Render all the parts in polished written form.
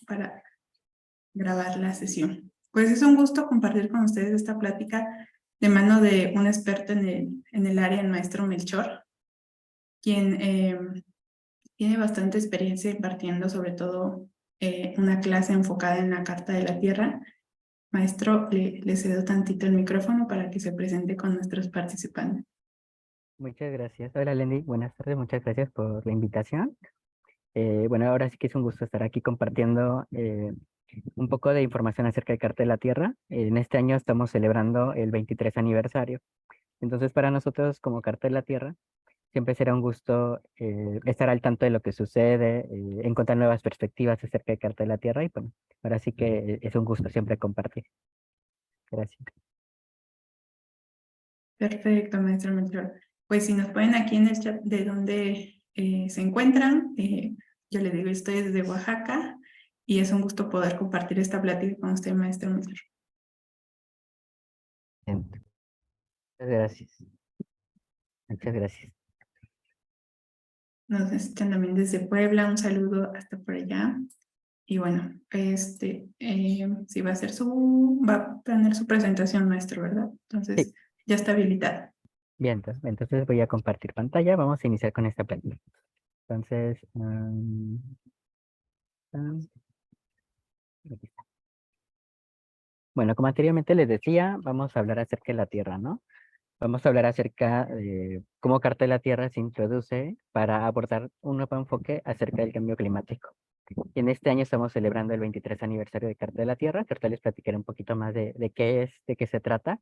para grabar la sesión. Pues es un gusto compartir con ustedes esta plática de mano de un experto en el área, el maestro Melchor, quien tiene bastante experiencia impartiendo sobre todo una clase enfocada en la Carta de la Tierra. Maestro, le cedo tantito el micrófono para que se presente con nuestros participantes. Muchas gracias. Hola Lenny, buenas tardes, muchas gracias por la invitación. Bueno, ahora sí que es un gusto estar aquí compartiendo un poco de información acerca de Carta de la Tierra. En este año estamos celebrando el 23 aniversario. Entonces, para nosotros como Carta de la Tierra, siempre será un gusto estar al tanto de lo que sucede, encontrar nuevas perspectivas acerca de Carta de la Tierra y bueno, ahora sí que es un gusto siempre compartir. Gracias. Perfecto, maestro Melchor. Pues si nos ponen aquí en el chat de dónde se encuentran, yo les digo, estoy desde Oaxaca y es un gusto poder compartir esta plática con usted, maestro Melchor. Muchas gracias. Muchas gracias. Nos escuchan también desde Puebla, un saludo hasta por allá. Y bueno, sí va a ser va a tener su presentación, maestro, ¿verdad? Sí. Entonces, ya está habilitada. Bien, entonces voy a compartir pantalla. Vamos a iniciar con esta plática. Entonces, aquí está. Bueno, como anteriormente les decía, vamos a hablar acerca de la Tierra, ¿no? Vamos a hablar acerca de cómo Carta de la Tierra se introduce para abordar un nuevo enfoque acerca del cambio climático. Y en este año estamos celebrando el 23 aniversario de Carta de la Tierra, que ahorita les platicaré un poquito más de qué es, de qué se trata.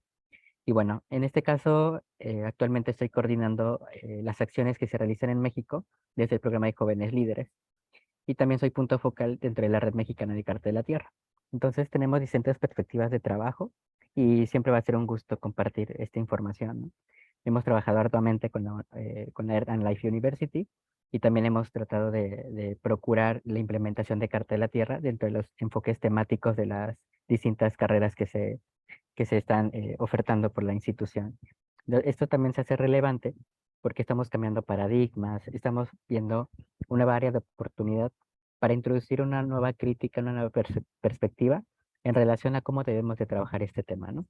Y bueno, en este caso, actualmente estoy coordinando las acciones que se realizan en México desde el programa de Jóvenes Líderes. Y también soy punto focal dentro de la Red Mexicana de Carta de la Tierra. Entonces tenemos distintas perspectivas de trabajo y siempre va a ser un gusto compartir esta información, ¿no? Hemos trabajado arduamente con la Earth and Life University y también hemos tratado de procurar la implementación de Carta de la Tierra dentro de los enfoques temáticos de las distintas carreras que se están ofertando por la institución. Esto también se hace relevante porque estamos cambiando paradigmas, estamos viendo una área de oportunidad para introducir una nueva crítica, una nueva perspectiva en relación a cómo debemos de trabajar este tema, ¿no?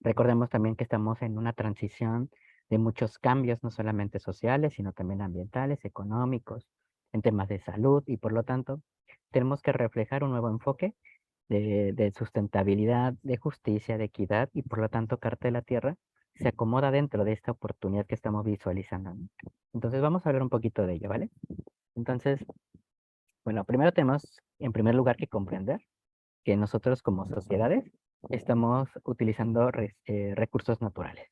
Recordemos también que estamos en una transición de muchos cambios, no solamente sociales, sino también ambientales, económicos, en temas de salud y por lo tanto tenemos que reflejar un nuevo enfoque de sustentabilidad, de justicia, de equidad y por lo tanto Carta de la Tierra se acomoda dentro de esta oportunidad que estamos visualizando, ¿no? Entonces vamos a hablar un poquito de ello, ¿vale? Entonces, bueno, primero tenemos en primer lugar que comprender que nosotros como sociedades estamos utilizando recursos naturales,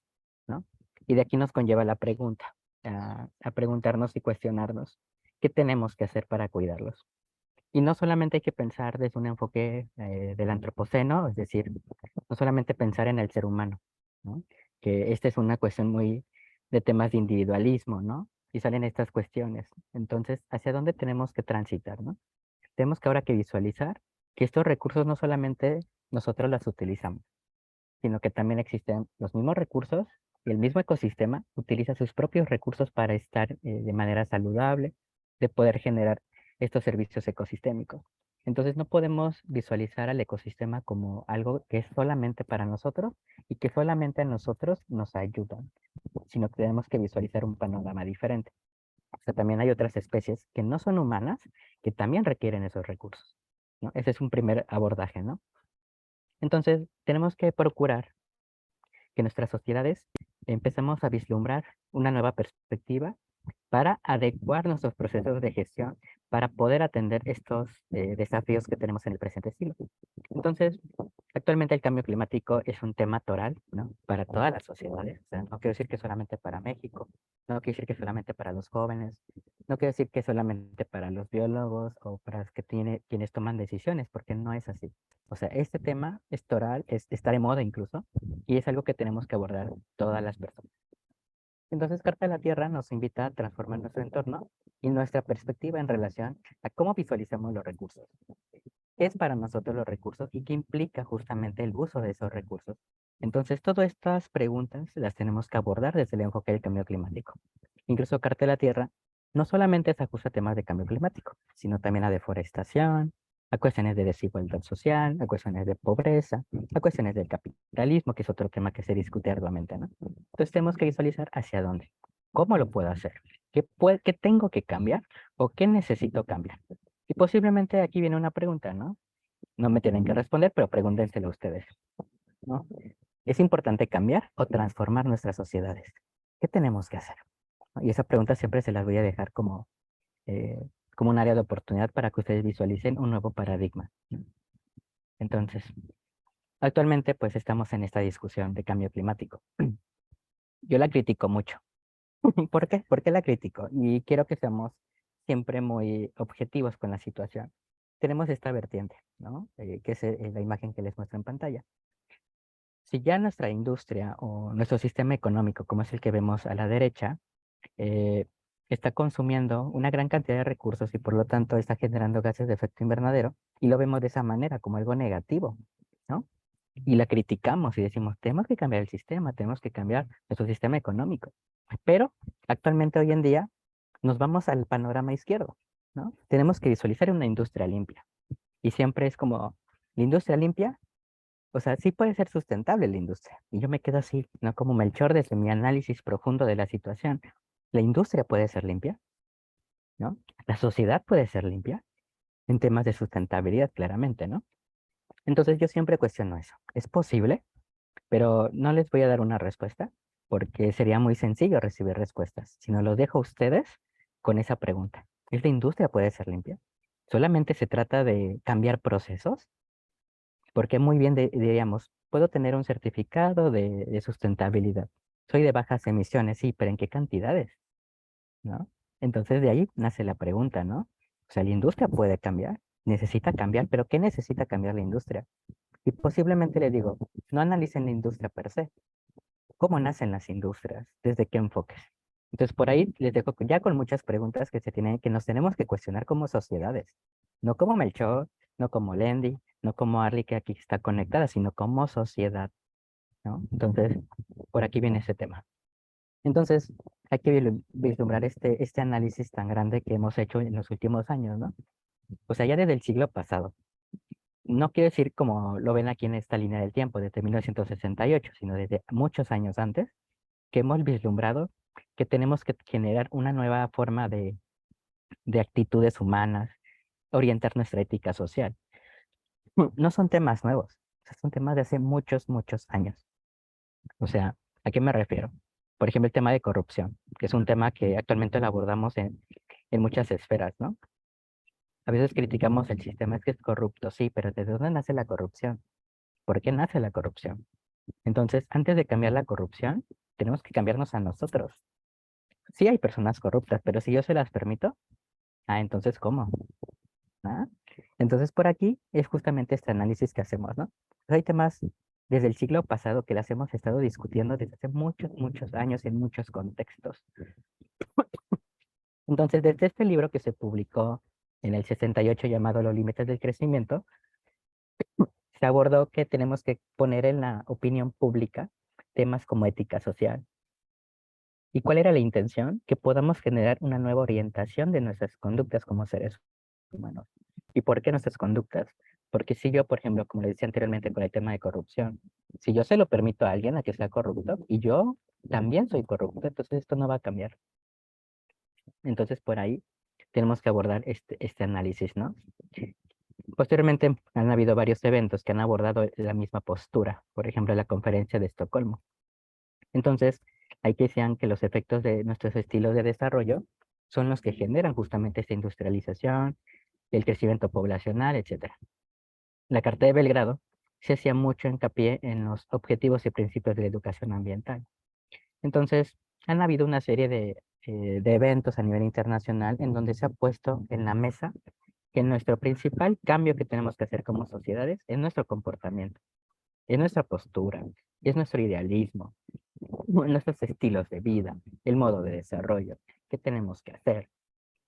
¿no? Y de aquí nos conlleva la pregunta, a preguntarnos y cuestionarnos qué tenemos que hacer para cuidarlos. Y no solamente hay que pensar desde un enfoque del antropoceno, es decir, no solamente pensar en el ser humano, ¿no? Que esta es una cuestión muy de temas de individualismo, ¿no? Y salen estas cuestiones. Entonces, ¿hacia dónde tenemos que transitar, no? Tenemos que ahora que visualizar que estos recursos no solamente nosotros los utilizamos, sino que también existen los mismos recursos y el mismo ecosistema utiliza sus propios recursos para estar de manera saludable, de poder generar estos servicios ecosistémicos. Entonces no podemos visualizar al ecosistema como algo que es solamente para nosotros y que solamente a nosotros nos ayudan, sino que tenemos que visualizar un panorama diferente. O sea, también hay otras especies que no son humanas que también requieren esos recursos, ¿no? Ese es un primer abordaje, ¿no? Entonces, tenemos que procurar que nuestras sociedades empecemos a vislumbrar una nueva perspectiva para adecuar nuestros procesos de gestión para poder atender estos desafíos que tenemos en el presente siglo. Entonces, actualmente el cambio climático es un tema toral, ¿no? Para todas las sociedades. O sea, no quiero decir que solamente para México, no quiero decir que solamente para los jóvenes, no quiero decir que solamente para los biólogos o para los que quienes toman decisiones, porque no es así. O sea, este tema es toral, está de moda incluso, y es algo que tenemos que abordar todas las personas. Entonces, Carta de la Tierra nos invita a transformar nuestro entorno y nuestra perspectiva en relación a cómo visualizamos los recursos. ¿Qué es para nosotros los recursos y qué implica justamente el uso de esos recursos? Entonces, todas estas preguntas las tenemos que abordar desde el enfoque del cambio climático. Incluso Carta de la Tierra no solamente se ajusta a temas de cambio climático, sino también a deforestación, a cuestiones de desigualdad social, a cuestiones de pobreza, a cuestiones del capitalismo, que es otro tema que se discute arduamente, ¿no? Entonces tenemos que visualizar hacia dónde, cómo lo puedo hacer, qué tengo que cambiar o qué necesito cambiar. Y posiblemente aquí viene una pregunta, ¿no? No me tienen que responder, pero pregúntenselo ustedes, ¿no? ¿Es importante cambiar o transformar nuestras sociedades? ¿Qué tenemos que hacer? Y esa pregunta siempre se las voy a dejar eh, como un área de oportunidad para que ustedes visualicen un nuevo paradigma. Entonces, actualmente pues estamos en esta discusión de cambio climático. Yo la critico mucho. ¿Por qué? ¿Por qué la critico? Y quiero que seamos siempre muy objetivos con la situación. Tenemos esta vertiente, ¿no? Que es la imagen que les muestro en pantalla. Si ya nuestra industria o nuestro sistema económico, como es el que vemos a la derecha, eh, está consumiendo una gran cantidad de recursos y por lo tanto está generando gases de efecto invernadero y lo vemos de esa manera, como algo negativo, ¿no? Y la criticamos y decimos, tenemos que cambiar el sistema, tenemos que cambiar nuestro sistema económico. Pero actualmente hoy en día nos vamos al panorama izquierdo, ¿no? Tenemos que visualizar una industria limpia. Y siempre es como, la industria limpia, o sea, sí puede ser sustentable la industria. Y yo me quedo así, ¿no? Como Melchor desde mi análisis profundo de la situación. La industria puede ser limpia, ¿no? La sociedad puede ser limpia en temas de sustentabilidad, claramente, ¿no? Entonces yo siempre cuestiono eso. ¿Es posible? Pero no les voy a dar una respuesta porque sería muy sencillo recibir respuestas, sino los dejo a ustedes con esa pregunta. ¿Es la industria puede ser limpia? ¿Solamente se trata de cambiar procesos? Porque muy bien diríamos, puedo tener un certificado de sustentabilidad. Soy de bajas emisiones, sí, pero ¿en qué cantidades? ¿No? Entonces de ahí nace la pregunta, ¿no? O sea, la industria puede cambiar, necesita cambiar, pero ¿qué necesita cambiar la industria? Y posiblemente le digo, no analicen la industria per se, cómo nacen las industrias, desde qué enfoques. Entonces, por ahí les dejo ya con muchas preguntas que nos tenemos que cuestionar como sociedades, no como Melchor, no como Lendi, no como Arly que aquí está conectada, sino como sociedad, ¿no? Entonces, por aquí viene ese tema. Entonces, hay que vislumbrar este análisis tan grande que hemos hecho en los últimos años, ¿no? O sea, ya desde el siglo pasado. No quiero decir como lo ven aquí en esta línea del tiempo, desde 1968, sino desde muchos años antes, que hemos vislumbrado que tenemos que generar una nueva forma de actitudes humanas, orientar nuestra ética social. No son temas nuevos, son temas de hace muchos, muchos años. O sea, ¿a qué me refiero? Por ejemplo, el tema de corrupción, que es un tema que actualmente lo abordamos en muchas esferas, ¿no? A veces criticamos el sistema, es que es corrupto, sí, pero ¿de dónde nace la corrupción? ¿Por qué nace la corrupción? Entonces, antes de cambiar la corrupción, tenemos que cambiarnos a nosotros. Sí hay personas corruptas, pero si yo se las permito, entonces, ¿cómo? ¿Ah? Entonces, por aquí es justamente este análisis que hacemos, ¿no? Pues hay temas desde el siglo pasado que las hemos estado discutiendo desde hace muchos, muchos años en muchos contextos. Entonces, desde este libro que se publicó en el 68 llamado Los límites del crecimiento, se abordó que tenemos que poner en la opinión pública temas como ética social. ¿Y cuál era la intención? Que podamos generar una nueva orientación de nuestras conductas como seres humanos. ¿Y por qué nuestras conductas? Porque si yo, por ejemplo, como le decía anteriormente con el tema de corrupción, si yo se lo permito a alguien a que sea corrupto y yo también soy corrupto, entonces esto no va a cambiar. Entonces por ahí tenemos que abordar este análisis, ¿no? Posteriormente han habido varios eventos que han abordado la misma postura, por ejemplo, la conferencia de Estocolmo. Entonces, hay que decir que los efectos de nuestros estilos de desarrollo son los que generan justamente esta industrialización, el crecimiento poblacional, etcétera. La Carta de Belgrado se hacía mucho hincapié en los objetivos y principios de la educación ambiental. Entonces, han habido una serie de eventos a nivel internacional en donde se ha puesto en la mesa que nuestro principal cambio que tenemos que hacer como sociedades es nuestro comportamiento, es nuestra postura, es nuestro idealismo, nuestros estilos de vida, el modo de desarrollo, qué tenemos que hacer.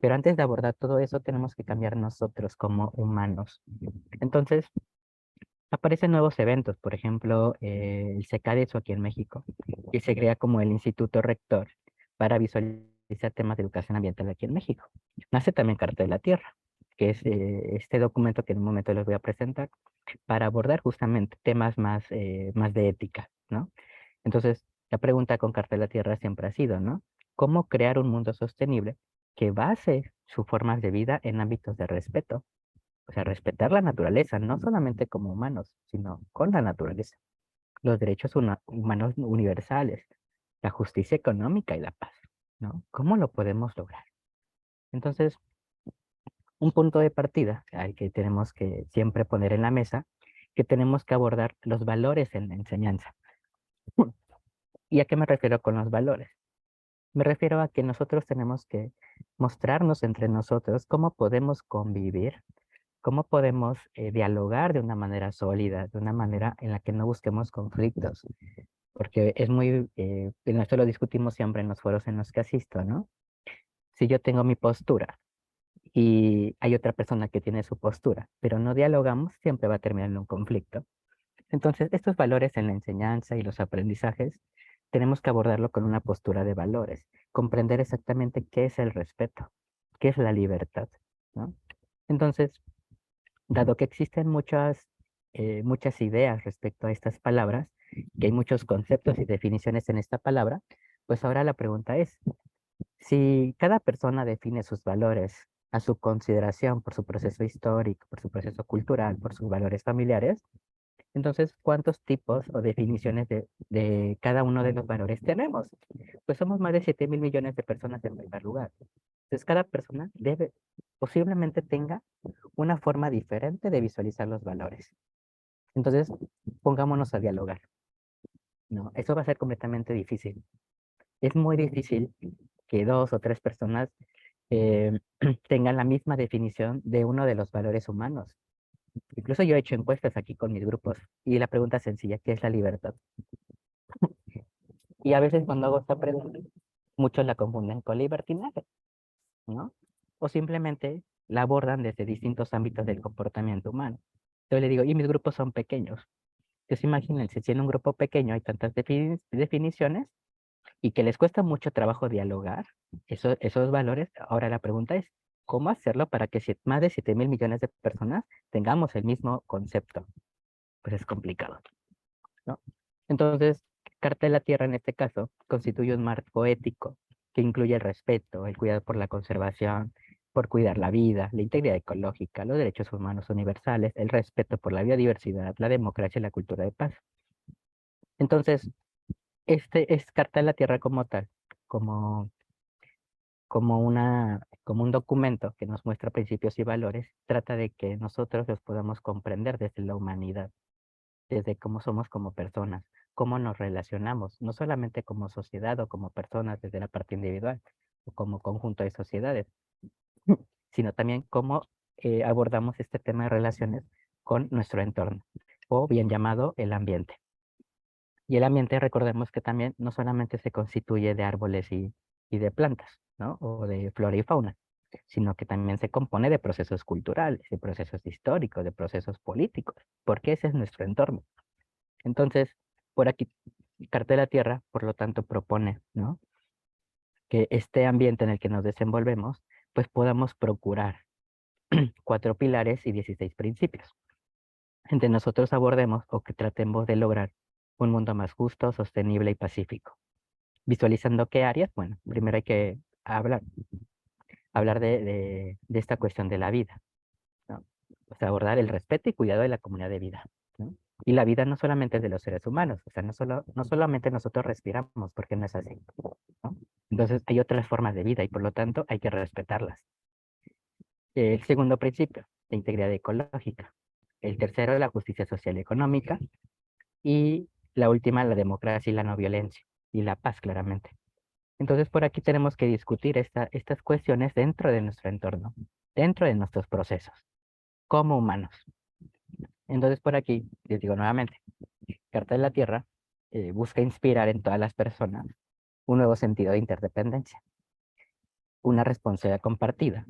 Pero antes de abordar todo eso, tenemos que cambiar nosotros como humanos. Entonces, aparecen nuevos eventos, por ejemplo, el SECADESO aquí en México, y se crea como el Instituto Rector para visualizar temas de educación ambiental aquí en México. Nace también Carta de la Tierra, que es este documento que en un momento les voy a presentar, para abordar justamente temas más, más de ética, ¿no? Entonces, la pregunta con Carta de la Tierra siempre ha sido, ¿no? ¿Cómo crear un mundo sostenible que base sus formas de vida en ámbitos de respeto? O sea, respetar la naturaleza, no solamente como humanos, sino con la naturaleza. Los derechos humanos universales, la justicia económica y la paz, ¿no? ¿Cómo lo podemos lograr? Entonces, un punto de partida al que tenemos que siempre poner en la mesa, que tenemos que abordar los valores en la enseñanza. ¿Y a qué me refiero con los valores? Me refiero a que nosotros tenemos que mostrarnos entre nosotros cómo podemos convivir, cómo podemos dialogar de una manera sólida, de una manera en la que no busquemos conflictos, porque es muy, en esto lo discutimos siempre en los foros en los que asisto, ¿no? Si yo tengo mi postura y hay otra persona que tiene su postura, pero no dialogamos, siempre va a terminar en un conflicto. Entonces, estos valores en la enseñanza y los aprendizajes, tenemos que abordarlo con una postura de valores, comprender exactamente qué es el respeto, qué es la libertad, ¿no? Entonces, dado que existen muchas ideas respecto a estas palabras, que hay muchos conceptos y definiciones en esta palabra, pues ahora la pregunta es, si cada persona define sus valores a su consideración por su proceso histórico, por su proceso cultural, por sus valores familiares, entonces, ¿cuántos tipos o definiciones de cada uno de los valores tenemos? Pues somos más de 7.000 millones de personas en primer lugar. Entonces, cada persona posiblemente tenga una forma diferente de visualizar los valores. Entonces, pongámonos a dialogar, ¿no? Eso va a ser completamente difícil. Es muy difícil que dos o tres personas eh, tengan la misma definición de uno de los valores humanos. Incluso yo he hecho encuestas aquí con mis grupos y la pregunta sencilla, ¿qué es la libertad? Y a veces cuando hago esta pregunta, muchos la confunden con libertinaje, ¿no? O simplemente la abordan desde distintos ámbitos del comportamiento humano. Yo le digo, y mis grupos son pequeños. Entonces imagínense, si en un grupo pequeño hay tantas definiciones y que les cuesta mucho trabajo dialogar esos valores, ahora la pregunta es, ¿cómo hacerlo para que más de 7.000 millones de personas tengamos el mismo concepto? Pues es complicado, ¿no? Entonces, Carta de la Tierra en este caso constituye un marco ético que incluye el respeto, el cuidado por la conservación, por cuidar la vida, la integridad ecológica, los derechos humanos universales, el respeto por la biodiversidad, la democracia y la cultura de paz. Entonces, este es Carta de la Tierra como tal, como, como un documento que nos muestra principios y valores, trata de que nosotros los podamos comprender desde la humanidad, desde cómo somos como personas, cómo nos relacionamos, no solamente como sociedad o como personas desde la parte individual o como conjunto de sociedades, sino también cómo abordamos este tema de relaciones con nuestro entorno, o bien llamado el ambiente. Y el ambiente, recordemos que también no solamente se constituye de árboles y de plantas, ¿no? O de flora y fauna, sino que también se compone de procesos culturales, de procesos históricos, de procesos políticos, porque ese es nuestro entorno. Entonces, por aquí, Carta de la Tierra, por lo tanto, propone, ¿no? Que este ambiente en el que nos desenvolvemos, pues podamos procurar 4 pilares y 16 principios. Entre nosotros abordemos o que tratemos de lograr un mundo más justo, sostenible y pacífico. Visualizando qué áreas, bueno, primero hay que hablar de esta cuestión de la vida, ¿no? O sea, abordar el respeto y cuidado de la comunidad de vida, ¿no? Y la vida no solamente es de los seres humanos, o sea, no solamente nosotros respiramos, porque no es así, ¿no? Entonces hay otras formas de vida y por lo tanto hay que respetarlas. El segundo principio, la integridad ecológica. El tercero, la justicia social y económica. Y la última, la democracia y la no violencia. Y la paz, claramente. Entonces, por aquí tenemos que discutir estas cuestiones dentro de nuestro entorno, dentro de nuestros procesos, como humanos. Entonces, por aquí, les digo nuevamente, Carta de la Tierra busca inspirar en todas las personas un nuevo sentido de interdependencia, una responsabilidad compartida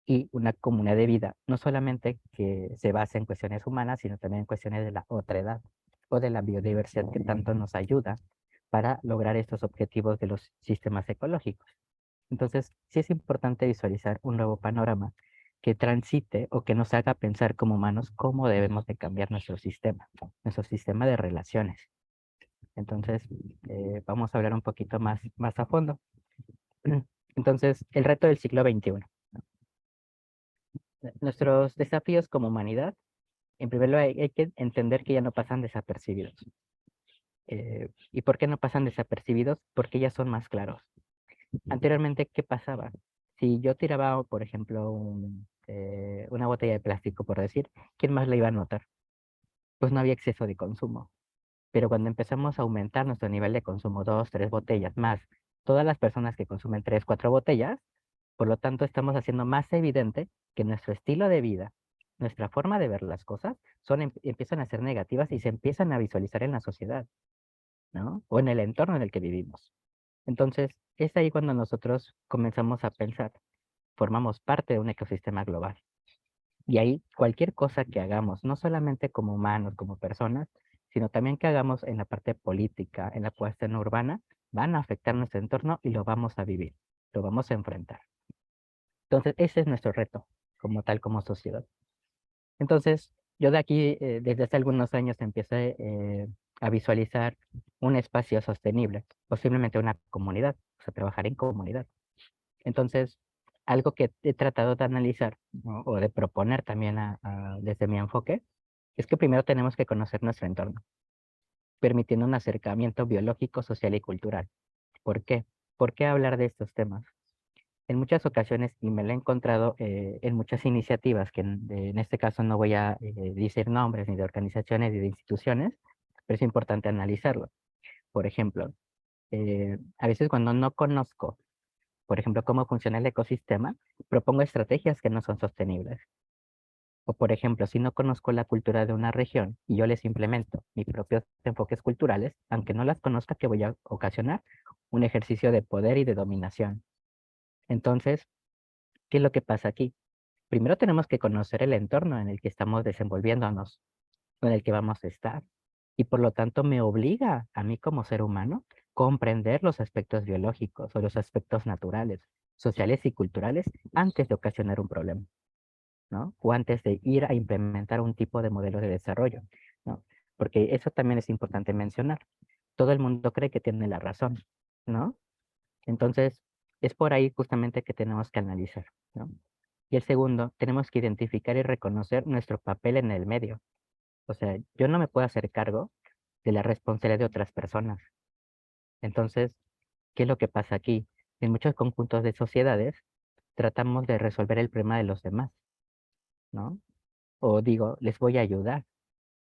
y una comunidad de vida, no solamente que se base en cuestiones humanas, sino también en cuestiones de la otredad o de la biodiversidad que tanto nos ayuda para lograr estos objetivos de los sistemas ecológicos. Entonces, sí es importante visualizar un nuevo panorama que transite o que nos haga pensar como humanos cómo debemos de cambiar nuestro sistema de relaciones. Entonces, vamos a hablar un poquito más a fondo. Entonces, el reto del siglo XXI. Nuestros desafíos como humanidad, en primer lugar, hay que entender que ya no pasan desapercibidos. ¿Y por qué no pasan desapercibidos? Porque ya son más claros. Anteriormente, ¿qué pasaba? Si yo tiraba, por ejemplo, una botella de plástico, por decir, ¿quién más la iba a notar? Pues no había exceso de consumo. Pero cuando empezamos a aumentar nuestro nivel de consumo, 2, 3 botellas más, todas las personas que consumen 3, 4 botellas, por lo tanto, estamos haciendo más evidente que nuestro estilo de vida, nuestra forma de ver las cosas, empiezan a ser negativas y se empiezan a visualizar en la sociedad, ¿no? O en el entorno en el que vivimos. Entonces, es ahí cuando nosotros comenzamos a pensar, formamos parte de un ecosistema global. Y ahí cualquier cosa que hagamos, no solamente como humanos, como personas, sino también que hagamos en la parte política, en la cuestión urbana, van a afectar nuestro entorno y lo vamos a vivir, lo vamos a enfrentar. Entonces, ese es nuestro reto, como tal, como sociedad. Entonces, yo de aquí, desde hace algunos años, empecé a visualizar un espacio sostenible, posiblemente una comunidad, o sea, trabajar en comunidad. Entonces, algo que he tratado de analizar, ¿no? O de proponer también desde mi enfoque, es que primero tenemos que conocer nuestro entorno, permitiendo un acercamiento biológico, social y cultural. ¿Por qué? ¿Por qué hablar de estos temas? En muchas ocasiones, y me lo he encontrado en muchas iniciativas, que en este caso no voy a decir nombres ni de organizaciones ni de instituciones, pero es importante analizarlo. Por ejemplo, a veces cuando no conozco, por ejemplo, cómo funciona el ecosistema, propongo estrategias que no son sostenibles. O por ejemplo, si no conozco la cultura de una región y yo les implemento mis propios enfoques culturales, aunque no las conozca, que voy a ocasionar un ejercicio de poder y de dominación. Entonces, ¿qué es lo que pasa aquí? Primero tenemos que conocer el entorno en el que estamos desenvolviéndonos, en el que vamos a estar. Y por lo tanto me obliga a mí como ser humano comprender los aspectos biológicos o los aspectos naturales, sociales y culturales antes de ocasionar un problema, ¿no? O antes de ir a implementar un tipo de modelo de desarrollo, ¿no? Porque eso también es importante mencionar. Todo el mundo cree que tiene la razón, ¿no? Entonces, es por ahí justamente que tenemos que analizar, ¿no? Y el segundo, tenemos que identificar y reconocer nuestro papel en el medio. O sea, yo no me puedo hacer cargo de la responsabilidad de otras personas. Entonces, ¿qué es lo que pasa aquí? En muchos conjuntos de sociedades tratamos de resolver el problema de los demás, ¿no? O digo, les voy a ayudar,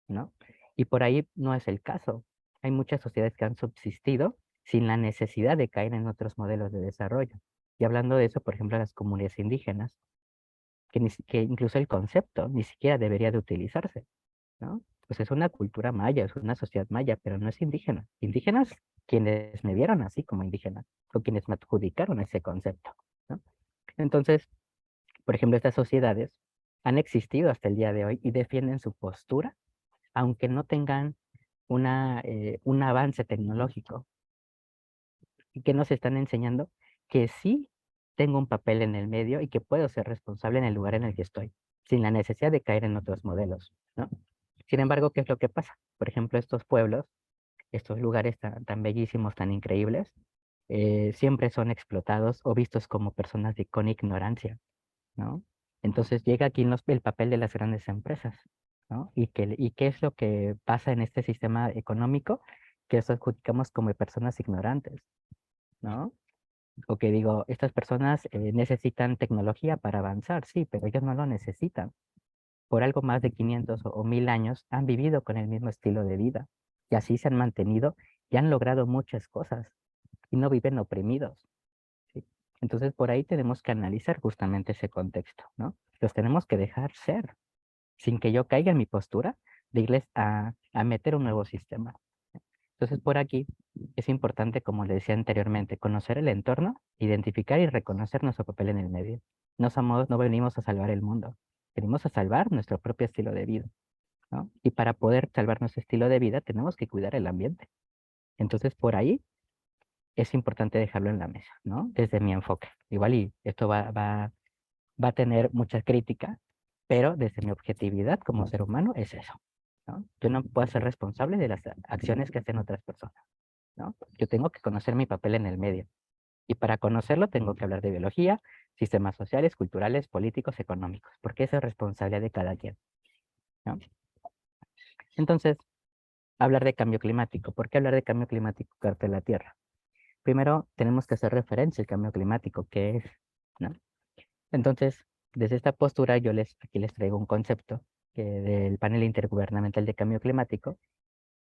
¿no? Y por ahí no es el caso. Hay muchas sociedades que han subsistido sin la necesidad de caer en otros modelos de desarrollo. Y hablando de eso, por ejemplo, las comunidades indígenas, que incluso el concepto ni siquiera debería de utilizarse, ¿no? Pues es una cultura maya, es una sociedad maya, pero no es indígena. Indígenas quienes me vieron así como indígena, o quienes me adjudicaron ese concepto, ¿no? Entonces, por ejemplo, estas sociedades han existido hasta el día de hoy y defienden su postura, aunque no tengan un avance tecnológico. ¿Y que nos están enseñando? Que sí tengo un papel en el medio y que puedo ser responsable en el lugar en el que estoy, sin la necesidad de caer en otros modelos, ¿no? Sin embargo, ¿qué es lo que pasa? Por ejemplo, estos pueblos, estos lugares tan bellísimos, tan increíbles, siempre son explotados o vistos como personas con ignorancia, ¿no? Entonces llega aquí el papel de las grandes empresas, ¿no? ¿Y qué es lo que pasa en este sistema económico? Que los adjudicamos como personas ignorantes, ¿no? O que digo, estas personas necesitan tecnología para avanzar, sí, pero ellos no lo necesitan. Por algo más de 500 o 1000 años han vivido con el mismo estilo de vida y así se han mantenido y han logrado muchas cosas y no viven oprimidos, ¿sí? Entonces por ahí tenemos que analizar justamente ese contexto, ¿no? Los tenemos que dejar ser, sin que yo caiga en mi postura de irles a meter un nuevo sistema. Entonces, por aquí es importante, como le decía anteriormente, conocer el entorno, identificar y reconocer nuestro papel en el medio. No venimos a salvar el mundo, venimos a salvar nuestro propio estilo de vida, ¿no? Y para poder salvar nuestro estilo de vida, tenemos que cuidar el ambiente. Entonces, por ahí es importante dejarlo en la mesa, ¿no? Desde mi enfoque. Igual y esto va va a tener mucha crítica, pero desde mi objetividad como ser humano es eso, ¿no? Yo no puedo ser responsable de las acciones que hacen otras personas, ¿no? Yo tengo que conocer mi papel en el medio. Y para conocerlo tengo que hablar de biología, sistemas sociales, culturales, políticos, económicos, porque eso es responsabilidad de cada quien, ¿no? Entonces, hablar de cambio climático. ¿Por qué hablar de cambio climático, Carta de la Tierra? Primero, tenemos que hacer referencia al cambio climático, ¿qué es? ¿No? Entonces, desde esta postura, aquí les traigo un concepto del panel intergubernamental de cambio climático.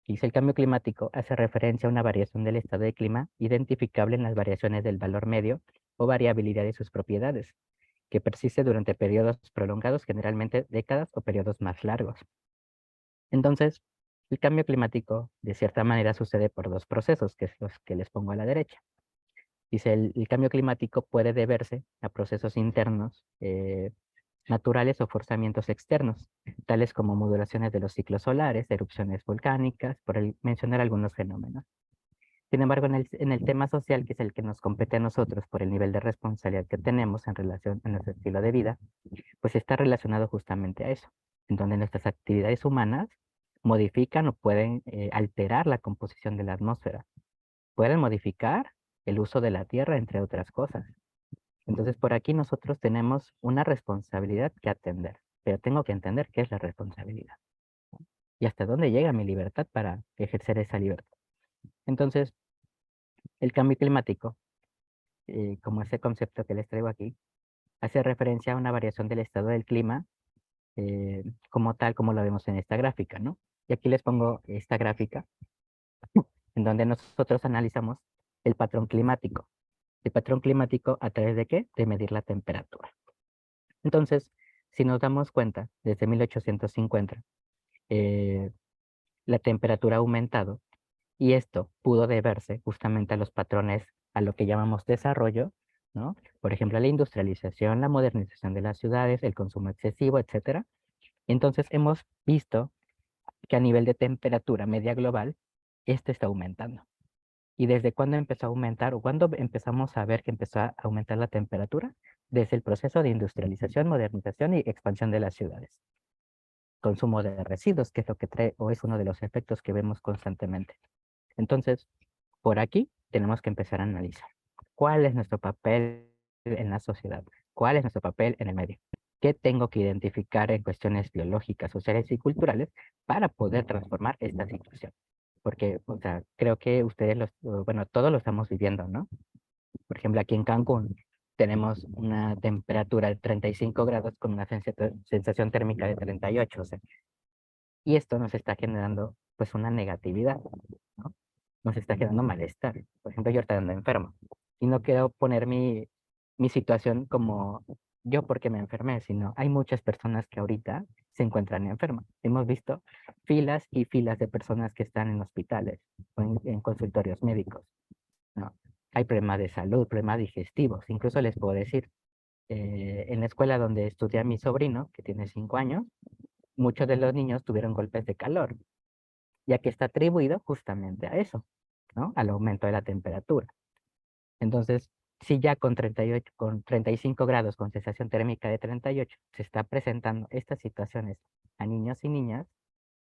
Dice: el cambio climático hace referencia a una variación del estado de clima identificable en las variaciones del valor medio o variabilidad de sus propiedades, que persiste durante periodos prolongados, generalmente décadas o periodos más largos. Entonces, el cambio climático, de cierta manera, sucede por dos procesos, que es los que les pongo a la derecha. Dice: el cambio climático puede deberse a procesos internos, naturales o forzamientos externos, tales como modulaciones de los ciclos solares, erupciones volcánicas, mencionar algunos fenómenos. Sin embargo, en el tema social, que es el que nos compete a nosotros por el nivel de responsabilidad que tenemos en relación a nuestro estilo de vida, pues está relacionado justamente a eso, en donde nuestras actividades humanas modifican o pueden alterar la composición de la atmósfera, pueden modificar el uso de la tierra, entre otras cosas. Entonces, por aquí nosotros tenemos una responsabilidad que atender, pero tengo que entender qué es la responsabilidad y hasta dónde llega mi libertad para ejercer esa libertad. Entonces, el cambio climático, como ese concepto que les traigo aquí, hace referencia a una variación del estado del clima, como tal, como lo vemos en esta gráfica, ¿no? Y aquí les pongo esta gráfica, en donde nosotros analizamos el patrón climático. ¿El patrón climático a través de qué? De medir la temperatura. Entonces, si nos damos cuenta, desde 1850, la temperatura ha aumentado y esto pudo deberse justamente a los patrones, a lo que llamamos desarrollo, ¿no? Por ejemplo, la industrialización, la modernización de las ciudades, el consumo excesivo, etcétera. Entonces, hemos visto que a nivel de temperatura media global, esto está aumentando. ¿Y desde cuándo empezó a aumentar o cuándo empezamos a ver que empezó a aumentar la temperatura? Desde el proceso de industrialización, modernización y expansión de las ciudades. Consumo de residuos, que es lo que trae o es uno de los efectos que vemos constantemente. Entonces, por aquí tenemos que empezar a analizar cuál es nuestro papel en la sociedad, cuál es nuestro papel en el medio, qué tengo que identificar en cuestiones biológicas, sociales y culturales para poder transformar esta situación. Porque, o sea, creo que bueno, todos lo estamos viviendo, ¿no? Por ejemplo, aquí en Cancún tenemos una temperatura de 35 grados con una sensación térmica de 38, o sea, y esto nos está generando pues una negatividad, ¿no? Nos está generando malestar. Por ejemplo, yo ahorita ando enfermo y no quiero poner mi situación como yo porque me enfermé, sino hay muchas personas que ahorita se encuentran enfermas. Hemos visto filas y filas de personas que están en hospitales o en consultorios médicos, ¿no? Hay problemas de salud, problemas digestivos. Incluso les puedo decir, en la escuela donde estudia mi sobrino, que tiene 5 años, muchos de los niños tuvieron golpes de calor, ya que está atribuido justamente a eso, ¿no? Al aumento de la temperatura. Entonces, si ya con 38, con 35 grados, con sensación térmica de 38, se está presentando estas situaciones a niños y niñas,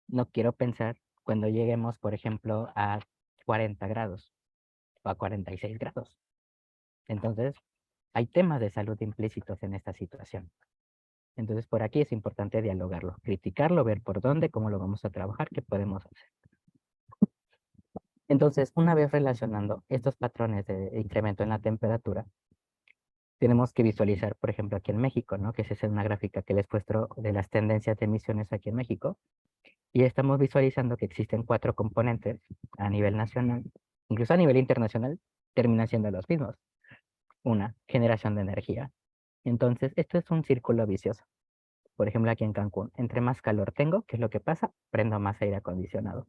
no quiero pensar cuando lleguemos, por ejemplo, a 40 grados o a 46 grados. Entonces, hay temas de salud implícitos en esta situación. Entonces, por aquí es importante dialogarlo, criticarlo, ver por dónde, cómo lo vamos a trabajar, qué podemos hacer. Entonces, una vez relacionando estos patrones de incremento en la temperatura, tenemos que visualizar, por ejemplo, aquí en México, ¿no? Que esa es una gráfica que les muestro de las tendencias de emisiones aquí en México. Y estamos visualizando que existen 4 componentes a nivel nacional, incluso a nivel internacional, terminan siendo los mismos. Una, generación de energía. Entonces, esto es un círculo vicioso. Por ejemplo, aquí en Cancún, entre más calor tengo, ¿qué es lo que pasa? Prendo más aire acondicionado.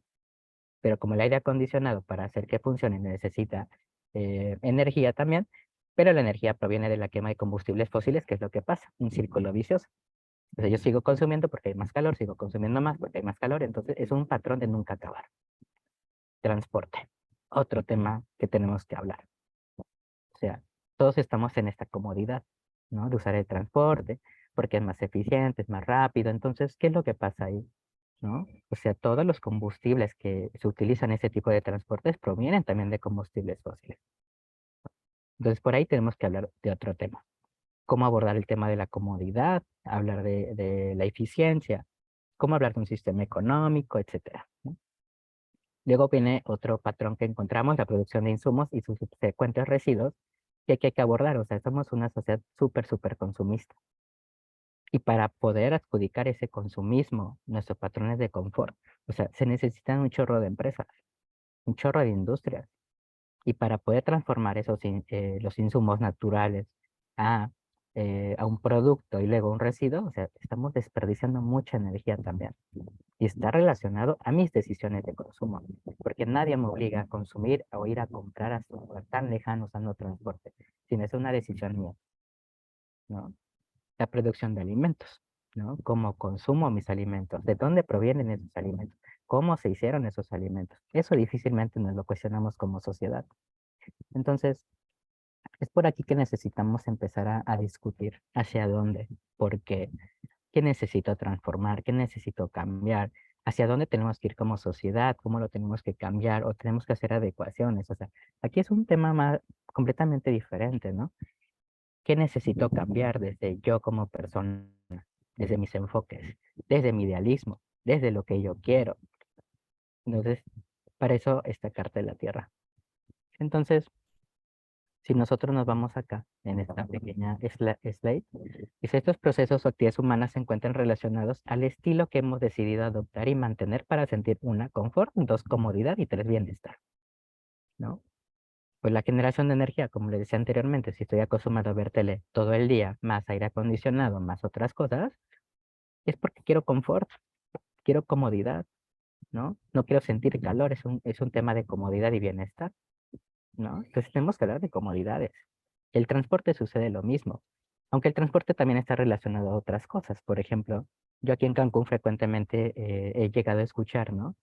Pero como el aire acondicionado para hacer que funcione necesita energía también, pero la energía proviene de la quema de combustibles fósiles, que es lo que pasa, un círculo vicioso. Entonces yo sigo consumiendo porque hay más calor, sigo consumiendo más porque hay más calor, entonces es un patrón de nunca acabar. Transporte, otro tema que tenemos que hablar. O sea, todos estamos en esta comodidad, ¿no? De usar el transporte, porque es más eficiente, es más rápido. Entonces, ¿qué es lo que pasa ahí? ¿No? O sea, todos los combustibles que se utilizan en ese tipo de transportes provienen también de combustibles fósiles. Entonces, por ahí tenemos que hablar de otro tema. Cómo abordar el tema de la comodidad, hablar de la eficiencia, cómo hablar de un sistema económico, etcétera, ¿no? Luego viene otro patrón que encontramos, la producción de insumos y sus subsecuentes residuos, que hay que abordar. O sea, somos una sociedad súper consumista. Y para poder adjudicar ese consumismo, nuestros patrones de confort, o sea, se necesitan un chorro de empresas, un chorro de industrias. Y para poder transformar los insumos naturales a, a un producto y luego un residuo, o sea, estamos desperdiciando mucha energía también. Y está relacionado a mis decisiones de consumo, porque nadie me obliga a consumir o ir a comprar hasta un lugar tan lejano usando transporte, sino es una decisión mía, ¿no? La producción de alimentos, ¿no? Cómo consumo mis alimentos, de dónde provienen esos alimentos, cómo se hicieron esos alimentos. Eso difícilmente nos lo cuestionamos como sociedad. Entonces, es por aquí que necesitamos empezar a discutir hacia dónde, por qué, qué necesito transformar, qué necesito cambiar, hacia dónde tenemos que ir como sociedad, cómo lo tenemos que cambiar o tenemos que hacer adecuaciones. O sea, aquí es un tema más completamente diferente, ¿no? ¿Qué necesito cambiar desde yo como persona, desde mis enfoques, desde mi idealismo, desde lo que yo quiero? Entonces, para eso esta carta de la Tierra. Entonces, si nosotros nos vamos acá, en esta pequeña slide, dice, estos procesos o actividades humanas se encuentran relacionados al estilo que hemos decidido adoptar y mantener para sentir una, confort, dos, comodidad y tres, bienestar, ¿no? Pues la generación de energía, como les decía anteriormente, si estoy acostumbrado a ver tele todo el día, más aire acondicionado, más otras cosas, es porque quiero confort, quiero comodidad, ¿no? No quiero sentir calor, es un tema de comodidad y bienestar, ¿no? Entonces tenemos que hablar de comodidades. El transporte sucede lo mismo, aunque el transporte también está relacionado a otras cosas. Por ejemplo, yo aquí en Cancún frecuentemente he llegado a escuchar, ¿no?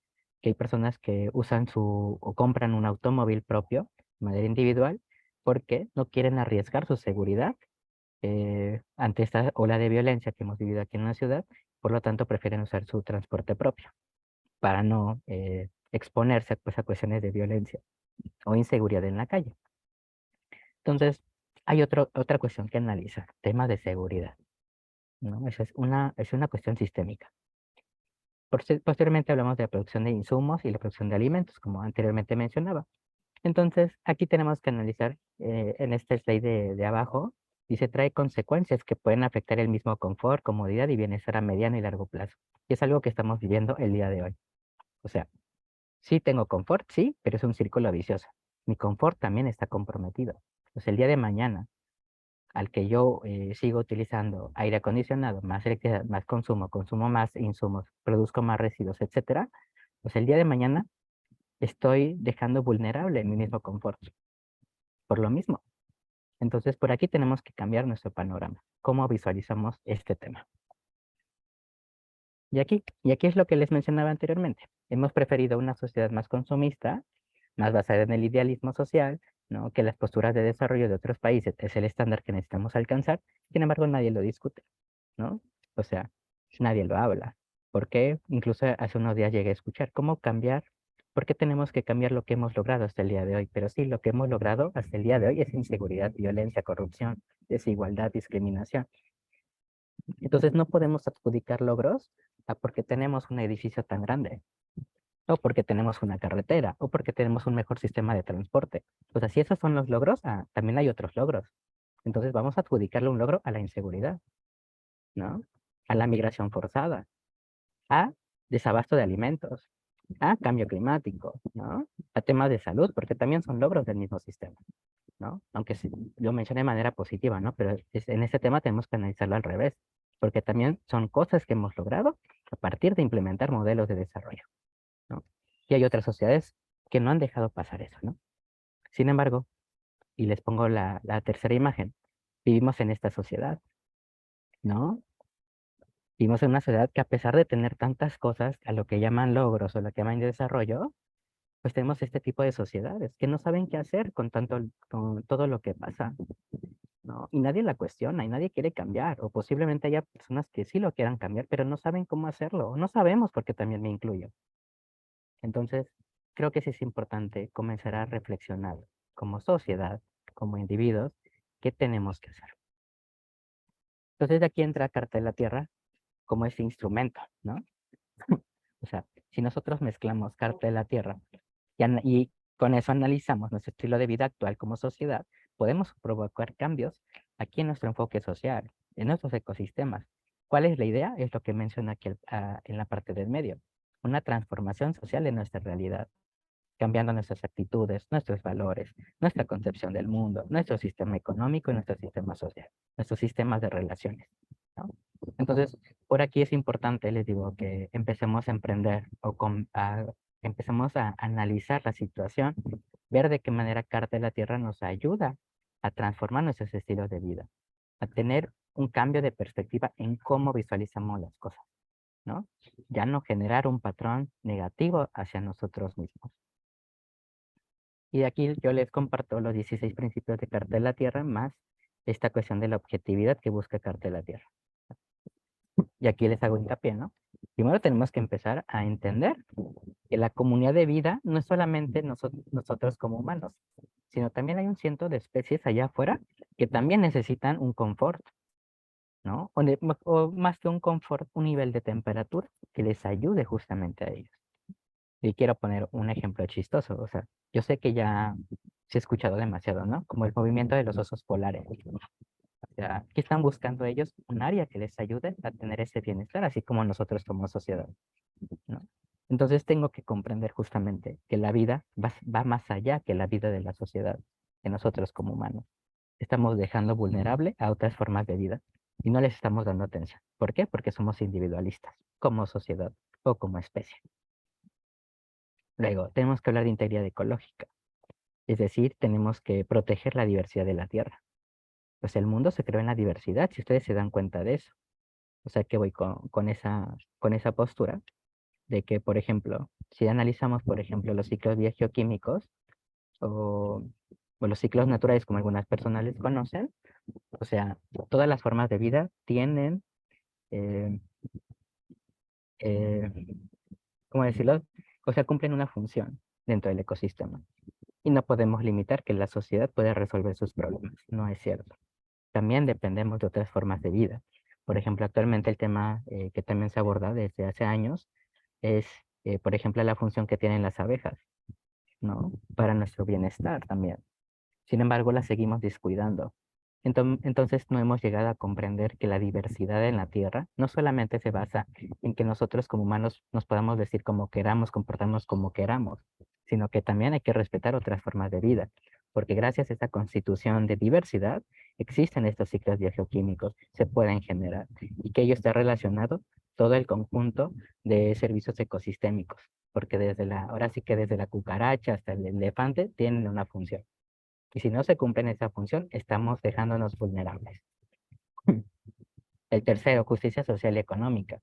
Que hay personas que usan o compran un automóvil propio de manera individual porque no quieren arriesgar su seguridad ante esta ola de violencia que hemos vivido aquí en la ciudad, por lo tanto prefieren usar su transporte propio para no exponerse pues, a cuestiones de violencia o inseguridad en la calle. Entonces, hay otra cuestión que analizar, tema de seguridad, ¿no? Esa es una cuestión sistémica. Posteriormente hablamos de la producción de insumos y la producción de alimentos, como anteriormente mencionaba. Entonces, aquí tenemos que analizar en esta slide de abajo, dice, trae consecuencias que pueden afectar el mismo confort, comodidad y bienestar a mediano y largo plazo. Y es algo que estamos viviendo el día de hoy. O sea, sí tengo confort, sí, pero es un círculo vicioso. Mi confort también está comprometido. O sea, el día de mañana, al que yo sigo utilizando aire acondicionado, más electricidad, más consumo, consumo más insumos, produzco más residuos, etcétera, pues el día de mañana estoy dejando vulnerable mi mismo confort. Por lo mismo. Entonces, por aquí tenemos que cambiar nuestro panorama. ¿Cómo visualizamos este tema? Y aquí es lo que les mencionaba anteriormente. Hemos preferido una sociedad más consumista, más basada en el idealismo social, ¿no? Que las posturas de desarrollo de otros países es el estándar que necesitamos alcanzar. Sin embargo, nadie lo discute, ¿no? O sea, nadie lo habla. ¿Por qué? Incluso hace unos días llegué a escuchar cómo cambiar, por qué tenemos que cambiar lo que hemos logrado hasta el día de hoy. Pero sí, lo que hemos logrado hasta el día de hoy es inseguridad, violencia, corrupción, desigualdad, discriminación. Entonces no podemos adjudicar logros a porque tenemos un edificio tan grande, o porque tenemos una carretera, o porque tenemos un mejor sistema de transporte. O sea, si esos son los logros, también hay otros logros. Entonces vamos a adjudicarle un logro a la inseguridad, ¿no? A la migración forzada, a desabasto de alimentos, a cambio climático, ¿no? A temas de salud, porque también son logros del mismo sistema, ¿no? Aunque sí, lo mencioné de manera positiva, ¿no? Pero en este tema tenemos que analizarlo al revés, porque también son cosas que hemos logrado a partir de implementar modelos de desarrollo, ¿no? Y hay otras sociedades que no han dejado pasar eso, ¿no? Sin embargo, y les pongo la tercera imagen, vivimos en esta sociedad, ¿no? Vivimos en una sociedad que a pesar de tener tantas cosas, a lo que llaman logros o lo que llaman desarrollo, pues tenemos este tipo de sociedades que no saben qué hacer con todo lo que pasa. ¿no? Y nadie la cuestiona y nadie quiere cambiar, o posiblemente haya personas que sí lo quieran cambiar, pero no saben cómo hacerlo, o no sabemos porque también me incluyo. Entonces, creo que sí es importante comenzar a reflexionar como sociedad, como individuos, qué tenemos que hacer. Entonces, de aquí entra Carta de la Tierra como ese instrumento, ¿no? O sea, si nosotros mezclamos Carta de la Tierra y con eso analizamos nuestro estilo de vida actual como sociedad, podemos provocar cambios aquí en nuestro enfoque social, en nuestros ecosistemas. ¿Cuál es la idea? Es lo que menciona aquí en la parte del medio. Una transformación social en nuestra realidad, cambiando nuestras actitudes, nuestros valores, nuestra concepción del mundo, nuestro sistema económico y nuestro sistema social, nuestros sistemas de relaciones, ¿no? Entonces, por aquí es importante, les digo, que empecemos a emprender empecemos a analizar la situación, ver de qué manera Carta de la Tierra nos ayuda a transformar nuestros estilos de vida, a tener un cambio de perspectiva en cómo visualizamos las cosas, ¿no? Ya no generar un patrón negativo hacia nosotros mismos. Y aquí yo les comparto los 16 principios de Carta de la Tierra más esta cuestión de la objetividad que busca Carta de la Tierra. Y aquí les hago hincapié, ¿no? Primero tenemos que empezar a entender que la comunidad de vida no es solamente nosotros como humanos, sino también hay un ciento de especies allá afuera que también necesitan un confort, ¿no? O más que un confort, un nivel de temperatura que les ayude justamente a ellos. Y quiero poner un ejemplo chistoso, o sea, yo sé que ya se ha escuchado demasiado, ¿no? Como el movimiento de los osos polares. O sea, ¿qué están buscando ellos? Un área que les ayude a tener ese bienestar, así como nosotros como sociedad, ¿no? Entonces tengo que comprender justamente que la vida va más allá que la vida de la sociedad, que nosotros como humanos. Estamos dejando vulnerable a otras formas de vida y no les estamos dando atención. ¿Por qué? Porque somos individualistas, como sociedad o como especie. Luego, tenemos que hablar de integridad ecológica, es decir, tenemos que proteger la diversidad de la Tierra. Pues el mundo se creó en la diversidad, si ustedes se dan cuenta de eso. O sea que voy con esa postura de que, por ejemplo, si analizamos, por ejemplo, los ciclos biogeoquímicos o, o los ciclos naturales, como algunas personas les conocen, o sea, todas las formas de vida tienen, eh, eh, ¿cómo decirlo? O sea, cumplen una función dentro del ecosistema. Y no podemos limitar que la sociedad pueda resolver sus problemas. No es cierto. También dependemos de otras formas de vida. Por ejemplo, actualmente el tema que también se aborda desde hace años es, por ejemplo, la función que tienen las abejas, ¿no? Para nuestro bienestar también. Sin embargo, la seguimos descuidando. Entonces, no hemos llegado a comprender que la diversidad en la Tierra no solamente se basa en que nosotros como humanos nos podamos decir como queramos, comportarnos como queramos, sino que también hay que respetar otras formas de vida, porque gracias a esta constitución de diversidad existen estos ciclos biogeoquímicos, se pueden generar, y que ello está relacionado todo el conjunto de servicios ecosistémicos, porque ahora sí que desde la cucaracha hasta el elefante tienen una función. Y si no se cumple esa función, estamos dejándonos vulnerables. El tercero, justicia social y económica.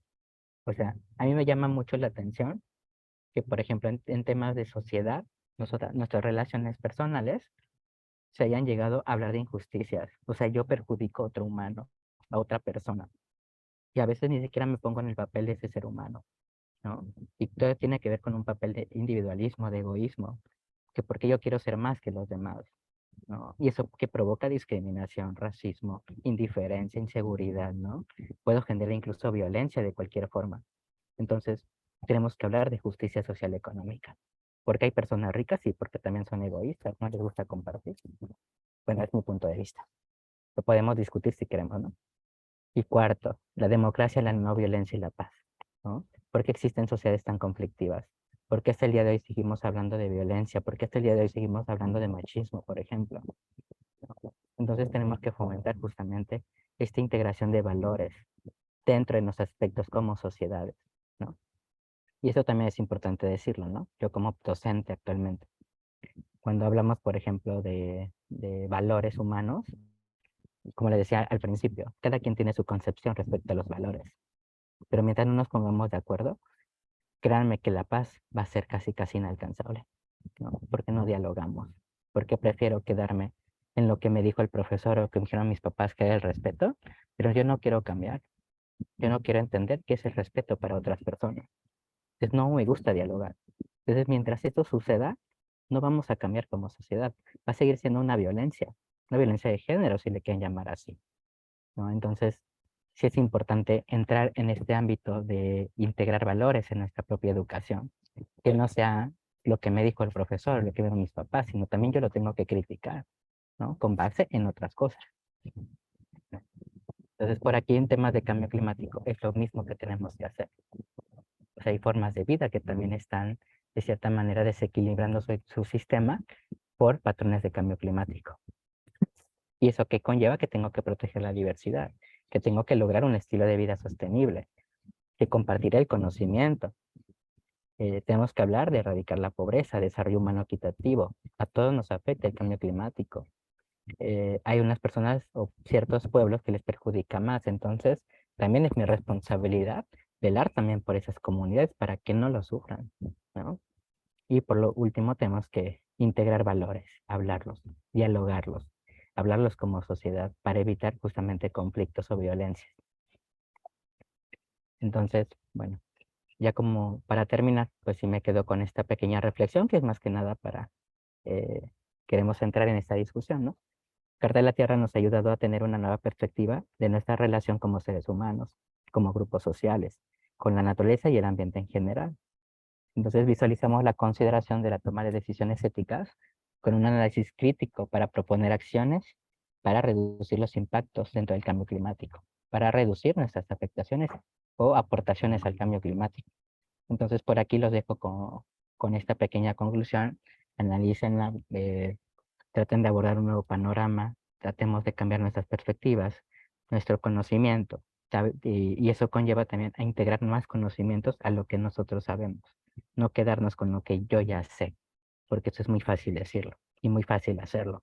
O sea, a mí me llama mucho la atención que, por ejemplo, en temas de sociedad, nuestras relaciones personales, se hayan llegado a hablar de injusticias. O sea, yo perjudico a otro humano, a otra persona. Y a veces ni siquiera me pongo en el papel de ese ser humano, ¿no? Y todo tiene que ver con un papel de individualismo, de egoísmo, que porque yo quiero ser más que los demás. ¿No? Y eso que provoca discriminación, racismo, indiferencia, inseguridad, ¿no? Puedo generar incluso violencia de cualquier forma. Entonces, tenemos que hablar de justicia social y económica. Porque hay personas ricas y porque también son egoístas, no les gusta compartir. Bueno, es mi punto de vista. Lo podemos discutir si queremos, ¿no? Y cuarto, la democracia, la no violencia y la paz, ¿no? ¿Por qué existen sociedades tan conflictivas? ¿Por qué hasta el día de hoy seguimos hablando de violencia? ¿Por qué hasta el día de hoy seguimos hablando de machismo, por ejemplo? Entonces tenemos que fomentar justamente esta integración de valores dentro de los aspectos como sociedades, ¿no? Y eso también es importante decirlo, ¿no? Yo como docente actualmente, cuando hablamos, por ejemplo, de valores humanos, como le decía al principio, cada quien tiene su concepción respecto a los valores, pero mientras no nos pongamos de acuerdo, créanme que la paz va a ser casi inalcanzable, ¿no? Porque no dialogamos, porque prefiero quedarme en lo que me dijo el profesor o que me dijeron mis papás, que era el respeto, pero yo no quiero cambiar. Yo no quiero entender qué es el respeto para otras personas. Entonces no me gusta dialogar. Entonces mientras esto suceda, no vamos a cambiar como sociedad. Va a seguir siendo una violencia de género, si le quieren llamar así, ¿no? Entonces, sí es importante entrar en este ámbito de integrar valores en nuestra propia educación, que no sea lo que me dijo el profesor, lo que vieron mis papás, sino también yo lo tengo que criticar, ¿no? Con base en otras cosas. Entonces, por aquí en temas de cambio climático es lo mismo que tenemos que hacer. O sea, hay formas de vida que también están, de cierta manera, desequilibrando su sistema por patrones de cambio climático. ¿Y eso qué conlleva? Que tengo que proteger la diversidad, que tengo que lograr un estilo de vida sostenible, que compartir el conocimiento. Tenemos que hablar de erradicar la pobreza, desarrollo humano equitativo. A todos nos afecta el cambio climático. Hay unas personas o ciertos pueblos que les perjudica más, entonces también es mi responsabilidad velar también por esas comunidades para que no lo sufran, ¿no? Y por lo último tenemos que integrar valores, hablarlos, dialogarlos, hablarlos como sociedad para evitar justamente conflictos o violencias. Entonces, bueno, ya como para terminar, pues sí me quedo con esta pequeña reflexión que es más que nada para, queremos entrar en esta discusión, ¿no? Carta de la Tierra nos ha ayudado a tener una nueva perspectiva de nuestra relación como seres humanos, como grupos sociales, con la naturaleza y el ambiente en general. Entonces visualizamos la consideración de la toma de decisiones éticas con un análisis crítico para proponer acciones para reducir los impactos dentro del cambio climático, para reducir nuestras afectaciones o aportaciones al cambio climático. Entonces por aquí los dejo con esta pequeña conclusión. Analícenla, traten de abordar un nuevo panorama, tratemos de cambiar nuestras perspectivas, nuestro conocimiento, y eso conlleva también a integrar más conocimientos a lo que nosotros sabemos, no quedarnos con lo que yo ya sé, porque eso es muy fácil decirlo y muy fácil hacerlo,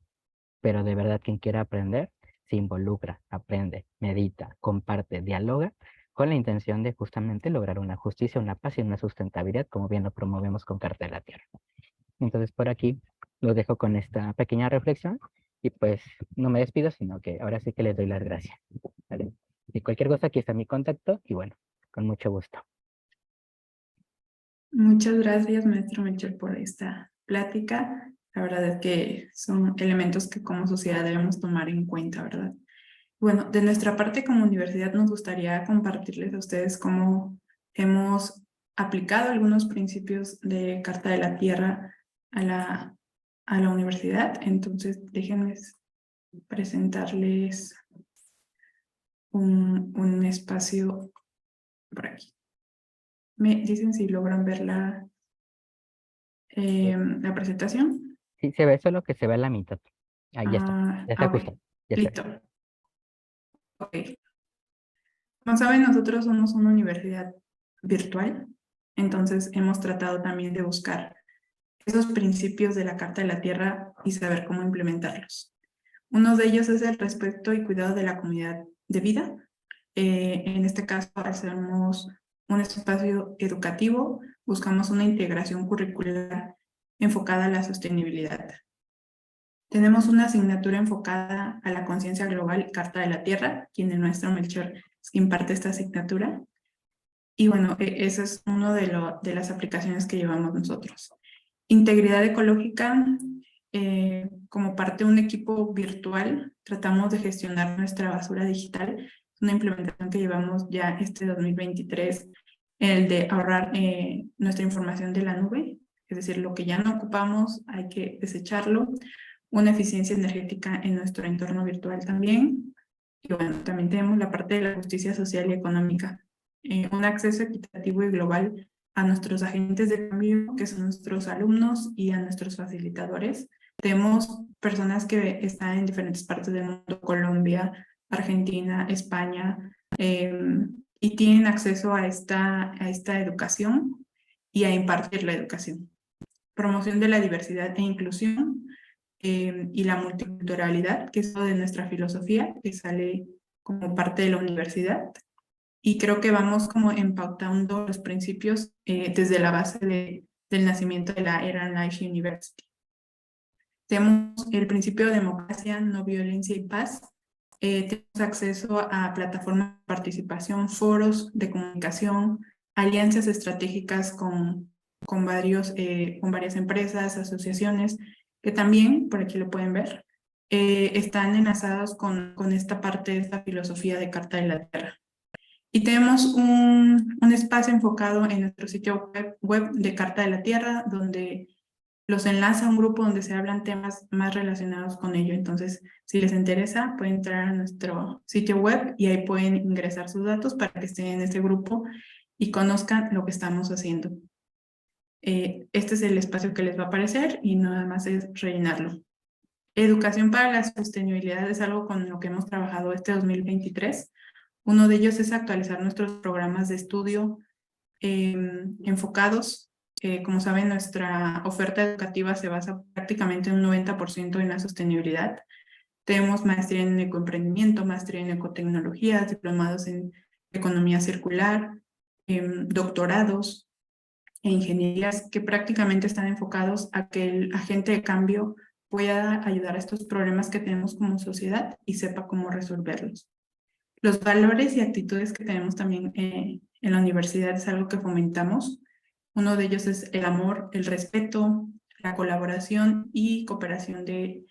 pero de verdad quien quiera aprender, se involucra, aprende, medita, comparte, dialoga, con la intención de justamente lograr una justicia, una paz y una sustentabilidad, como bien lo promovemos con Carta de la Tierra. Entonces por aquí los dejo con esta pequeña reflexión y pues no me despido, sino que ahora sí que les doy las gracias. ¿Vale? Y cualquier cosa, aquí está mi contacto y bueno, con mucho gusto. Muchas gracias, maestro Melchor, por esta plática. La verdad es que son elementos que como sociedad debemos tomar en cuenta, ¿verdad? Bueno, de nuestra parte como universidad nos gustaría compartirles a ustedes cómo hemos aplicado algunos principios de Carta de la Tierra a la universidad. Entonces, déjenme presentarles un espacio por aquí. Me dicen si logran ver la presentación. Sí, se ve solo que se ve la mitad. Ahí ya está Ok, justo, ya está. listo. Ok. Como saben, nosotros somos una universidad virtual, entonces hemos tratado también de buscar esos principios de la Carta de la Tierra y saber cómo implementarlos. Uno de ellos es el respeto y cuidado de la comunidad de vida. En este caso, hacemos un espacio educativo, buscamos una integración curricular enfocada a la sostenibilidad. Tenemos una asignatura enfocada a la conciencia global, Carta de la Tierra, quien el maestro Melchor imparte esta asignatura. Y bueno, esa es una de las aplicaciones que llevamos nosotros. Integridad ecológica, como parte de un equipo virtual, tratamos de gestionar nuestra basura digital. Es una implementación que llevamos ya este 2023, el de ahorrar nuestra información de la nube, es decir, lo que ya no ocupamos hay que desecharlo. Una eficiencia energética en nuestro entorno virtual también. Y bueno, también tenemos la parte de la justicia social y económica. Un acceso equitativo y global a nuestros agentes de cambio, que son nuestros alumnos, y a nuestros facilitadores. Tenemos personas que están en diferentes partes del mundo, Colombia, Argentina, España, y tienen acceso a esta educación y a impartir la educación. Promoción de la diversidad e inclusión, y la multiculturalidad, que es de nuestra filosofía, que sale como parte de la universidad. Y creo que vamos como empautando los principios desde la base del nacimiento de la Era Life University. Tenemos el principio de democracia, no violencia y paz. Tenemos acceso a plataformas de participación, foros de comunicación, alianzas estratégicas con varias empresas, asociaciones, que también, por aquí lo pueden ver, están enlazados con esta parte de esta filosofía de Carta de la Tierra. Y tenemos un espacio enfocado en nuestro sitio web de Carta de la Tierra, donde los enlaza a un grupo donde se hablan temas más relacionados con ello. Entonces, si les interesa, pueden entrar a nuestro sitio web y ahí pueden ingresar sus datos para que estén en ese grupo y conozcan lo que estamos haciendo. Este es el espacio que les va a aparecer y nada más es rellenarlo. Educación para la sostenibilidad es algo con lo que hemos trabajado este 2023. Uno de ellos es actualizar nuestros programas de estudio enfocados. Como saben, nuestra oferta educativa se basa prácticamente en un 90% en la sostenibilidad. Tenemos maestría en ecoemprendimiento, maestría en ecotecnologías, diplomados en economía circular, doctorados e ingenierías que prácticamente están enfocados a que el agente de cambio pueda ayudar a estos problemas que tenemos como sociedad y sepa cómo resolverlos. Los valores y actitudes que tenemos también en la universidad es algo que fomentamos. Uno de ellos es el amor, el respeto, la colaboración y cooperación de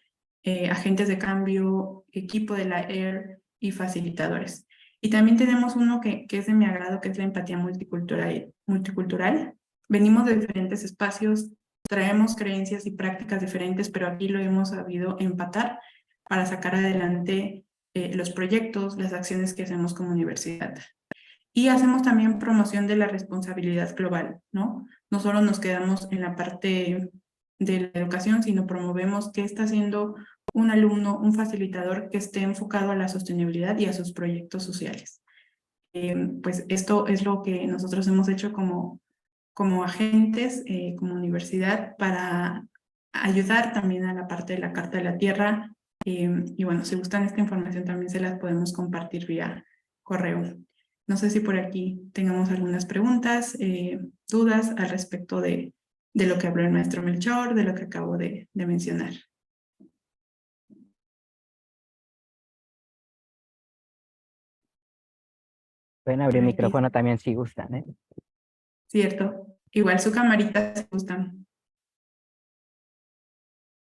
agentes de cambio, equipo de la ER y facilitadores. Y también tenemos uno que es de mi agrado, que es la empatía multicultural. Venimos de diferentes espacios, traemos creencias y prácticas diferentes, pero aquí lo hemos sabido empatar para sacar adelante los proyectos, las acciones que hacemos como universidad. Y hacemos también promoción de la responsabilidad global, ¿no? No solo nos quedamos en la parte de la educación, sino promovemos qué está haciendo un alumno, un facilitador que esté enfocado a la sostenibilidad y a sus proyectos sociales. Pues esto es lo que nosotros hemos hecho como agentes, como universidad, para ayudar también a la parte de la Carta de la Tierra. Y bueno, si gustan esta información también se las podemos compartir vía correo. No sé si por aquí tengamos algunas preguntas, dudas al respecto de lo que habló el maestro Melchor, de lo que acabo de mencionar. Pueden abrir Por el aquí, micrófono también si gustan, ¿eh? cierto. Igual su camarita si gustan.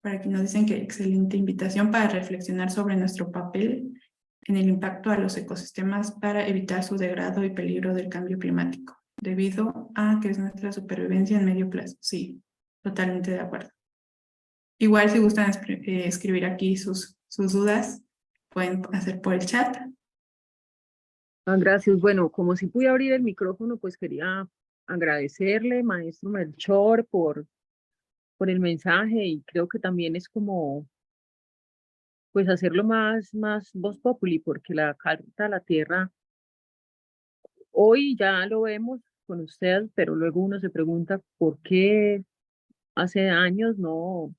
Por aquí nos dicen que excelente invitación para reflexionar sobre nuestro papel en el impacto a los ecosistemas para evitar su degrado y peligro del cambio climático, debido a que es nuestra supervivencia en medio plazo. Sí, totalmente de acuerdo. Igual si gustan escribir aquí sus dudas, pueden hacer por el chat. Gracias. Bueno, como si pude abrir el micrófono, pues quería agradecerle, maestro Melchor, por el mensaje y creo que también es como, pues hacerlo más voz populi, porque la Carta a la Tierra, hoy ya lo vemos con usted, pero luego uno se pregunta por qué hace años no,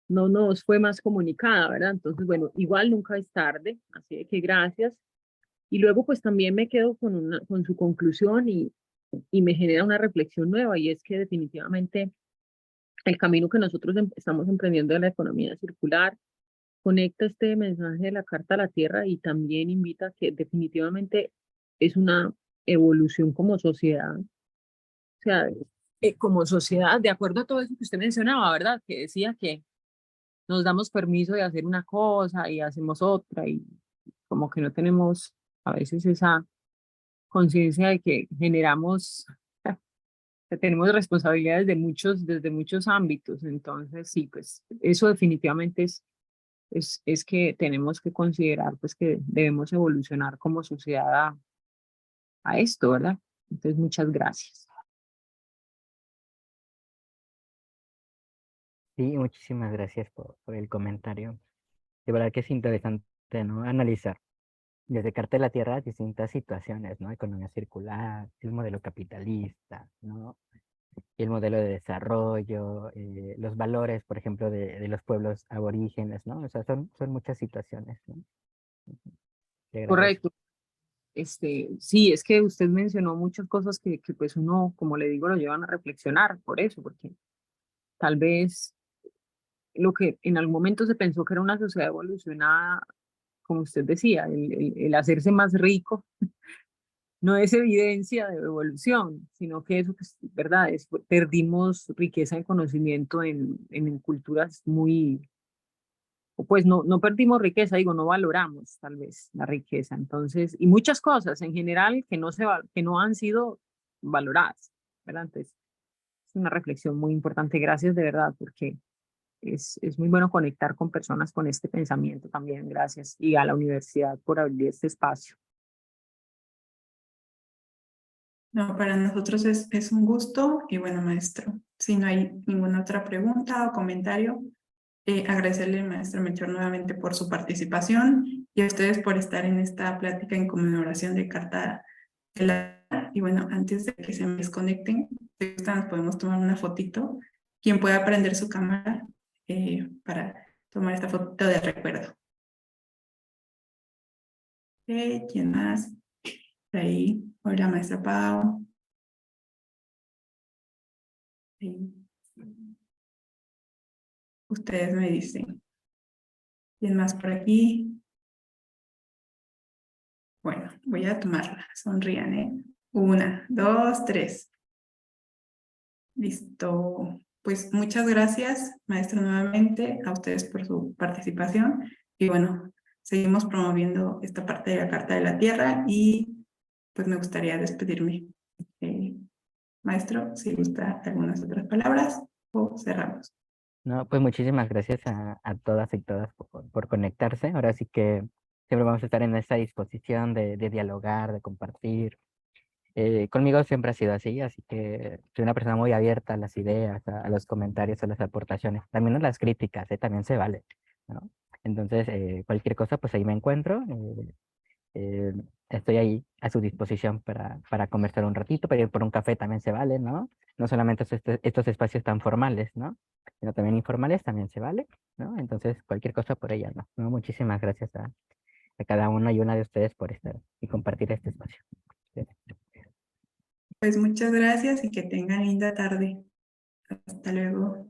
no nos fue más comunicada, ¿verdad? Entonces, bueno, igual nunca es tarde, así de que gracias. Y luego pues también me quedo con su conclusión y me genera una reflexión nueva y es que definitivamente el camino que nosotros estamos emprendiendo de la economía circular conecta este mensaje de la Carta a la Tierra y también invita a que definitivamente es una evolución como sociedad. O sea, como sociedad, de acuerdo a todo eso que usted mencionaba, ¿verdad? Que decía que nos damos permiso de hacer una cosa y hacemos otra y como que no tenemos a veces esa conciencia de que generamos, que tenemos responsabilidades desde muchos ámbitos. Entonces, sí, pues eso definitivamente es que tenemos que considerar pues que debemos evolucionar como sociedad a esto, ¿verdad? Entonces, muchas gracias. Sí, muchísimas gracias por el comentario. De verdad que es interesante, ¿no? Analizar desde Carta de la Tierra distintas situaciones, ¿no? Economía circular, el modelo capitalista, ¿no? Y el modelo de desarrollo, los valores, por ejemplo, de los pueblos aborígenes, ¿no? O sea, son muchas situaciones, ¿no? Te agradezco. Correcto. Sí, es que usted mencionó muchas cosas que pues uno, como le digo, lo llevan a reflexionar por eso, porque tal vez lo que en algún momento se pensó que era una sociedad evolucionada, como usted decía, el hacerse más rico, no es evidencia de evolución, sino que eso, pues, verdad, es, perdimos riqueza de conocimiento en culturas muy, o pues no perdimos riqueza, digo, no valoramos tal vez la riqueza, entonces, y muchas cosas en general que que no han sido valoradas, ¿verdad? Entonces, es una reflexión muy importante, gracias de verdad, porque es muy bueno conectar con personas con este pensamiento también, gracias, y a la universidad por abrir este espacio. No, para nosotros es un gusto y bueno, maestro, si no hay ninguna otra pregunta o comentario, agradecerle al maestro Melchor nuevamente por su participación y a ustedes por estar en esta plática en conmemoración de Carta de la... Y bueno, antes de que se me desconecten, si gustan, nos podemos tomar una fotito. Quien pueda prender su cámara para tomar esta fotito de recuerdo. Ok, ¿quién más? Por ahí. Hola, maestra Pau. Sí. Ustedes me dicen. ¿Quién más por aquí? Bueno, voy a tomarla. Sonrían, ¿eh? 1, 2, 3. Listo. Pues muchas gracias, maestro, nuevamente, a ustedes por su participación. Y bueno, seguimos promoviendo esta parte de la Carta de la Tierra y pues me gustaría despedirme. Maestro, si gusta algunas otras palabras o cerramos. No, pues muchísimas gracias a todas y todas por conectarse. Ahora sí que siempre vamos a estar en esta disposición de dialogar, de compartir. Conmigo siempre ha sido así que soy una persona muy abierta a las ideas, a los comentarios, a las aportaciones, también a las críticas, también se vale, ¿no? Entonces, cualquier cosa, pues ahí me encuentro. Eh, Estoy ahí a su disposición para conversar un ratito, para ir por un café también se vale, ¿no? No solamente estos espacios tan formales, ¿no? Sino también informales también se vale, ¿no? Entonces, cualquier cosa por ella, ¿no? ¿No? Muchísimas gracias a cada uno y una de ustedes por estar y compartir este espacio. Sí. Pues muchas gracias y que tengan linda tarde. Hasta luego.